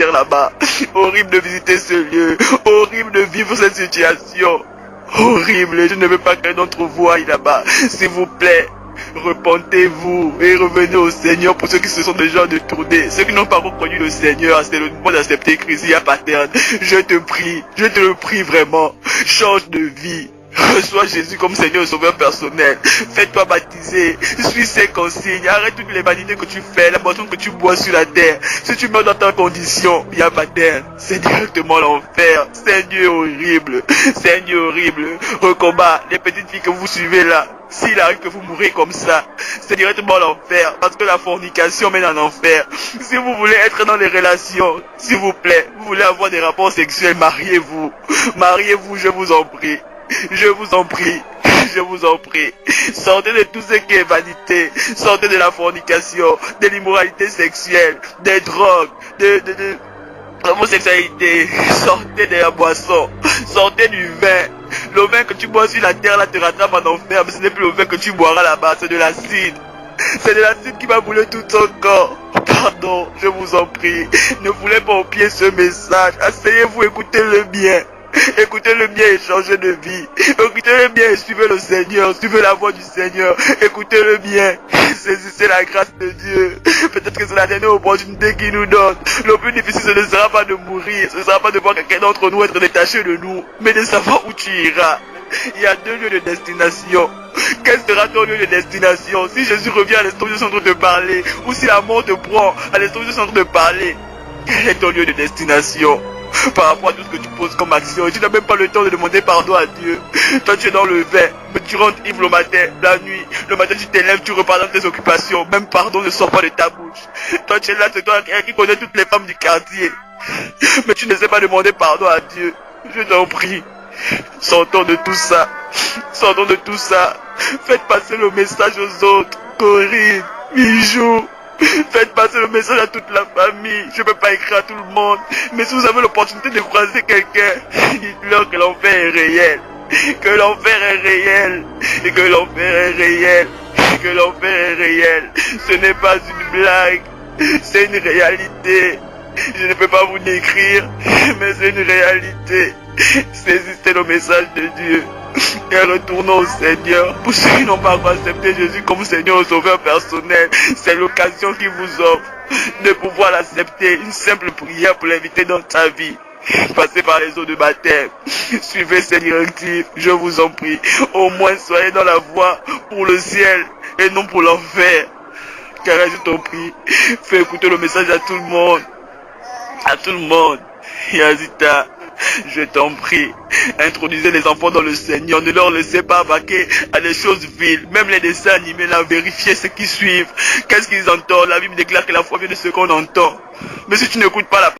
terre là-bas. Horrible de visiter ce lieu. Horrible de vivre cette situation. Horrible. Je ne veux pas qu'un d'entre vous aille là-bas. S'il vous plaît, repentez-vous et revenez au Seigneur pour ceux qui se sont déjà détournés. Ceux qui n'ont pas reconnu le Seigneur, c'est le moment d'accepter Christ paterne. Je te le prie vraiment. Change de vie. Reçois Jésus comme Seigneur et Sauveur personnel. Fais-toi baptiser. Suis ses consignes. Arrête toutes les vanités que tu fais, la boisson que tu bois sur la terre. Si tu meurs dans ta condition, il y a pas terre. C'est directement l'enfer. C'est un Dieu horrible. C'est un Dieu horrible. Recombat, les petites filles que vous suivez là. S'il arrive que vous mourrez comme ça, c'est directement l'enfer. Parce que la fornication mène en enfer. Si vous voulez être dans les relations, s'il vous plaît, vous voulez avoir des rapports sexuels, mariez-vous. Mariez-vous, je vous en prie. Je vous en prie, je vous en prie. Sortez de tout ce qui est vanité. Sortez de la fornication, de l'immoralité sexuelle, des drogues, de l'homosexualité. Sortez de la boisson. Sortez du vin. Le vin que tu bois sur la terre là te rattrape en enfer. Mais ce n'est plus le vin que tu boiras là-bas, c'est de l'acide. C'est de l'acide qui va brûler tout ton corps. Pardon, je vous en prie. Ne voulez pas oublier ce message. Asseyez-vous, écoutez-le bien. Écoutez-le bien et changez de vie. Écoutez-le bien et suivez le Seigneur. Suivez la voix du Seigneur. Écoutez-le bien. Saisissez la grâce de Dieu. Peut-être que c'est la dernière opportunité qu'il nous donne. Le plus difficile, ce ne sera pas de mourir. Ce ne sera pas de voir quelqu'un d'entre nous être détaché de nous. Mais de savoir où tu iras. Il y a 2 lieux de destination. Quel sera ton lieu de destination? Si Jésus revient à l'instant où je suis en train de parler, ou si la mort te prend à l'instant où je suis en train de parler, quel est ton lieu de destination? Par rapport à tout ce que tu poses comme action, tu n'as même pas le temps de demander pardon à Dieu. Toi tu es dans le vin, mais tu rentres ivre le matin, la nuit. Le matin tu t'élèves, tu repars dans tes occupations. Même pardon ne sort pas de ta bouche. Toi tu es là, c'est toi qui connais toutes les femmes du quartier. Mais tu ne sais pas demander pardon à Dieu. Je t'en prie. Sortons de tout ça. Sortons de tout ça. Faites passer le message aux autres. Corinne, Mijou. Faites passer le message à toute la famille. Je ne peux pas écrire à tout le monde. Mais si vous avez l'opportunité de croiser quelqu'un, dites-leur que l'enfer est réel. Que l'enfer est réel. Et que l'enfer est réel. Et que l'enfer est réel. Ce n'est pas une blague. C'est une réalité. Je ne peux pas vous décrire, mais c'est une réalité. Saisissez le message de Dieu et retournons au Seigneur. Pour ceux qui n'ont pas encore accepté Jésus comme Seigneur et Sauveur personnel, c'est l'occasion qui vous offre de pouvoir l'accepter. Une simple prière pour l'inviter dans ta vie. Passez par les eaux de baptême. Suivez ces directives, je vous en prie. Au moins soyez dans la voie pour le ciel et non pour l'enfer. Car je t'en prie, fais écouter le message à tout le monde. À tout le monde. Yazita, je t'en prie, introduisez les enfants dans le Seigneur, ne leur laissez pas vaquer à des choses viles, même les dessins animés là, vérifiez ce qu'ils suivent, qu'est-ce qu'ils entendent. La Bible déclare que la foi vient de ce qu'on entend. Mais si tu n'écoutes pas la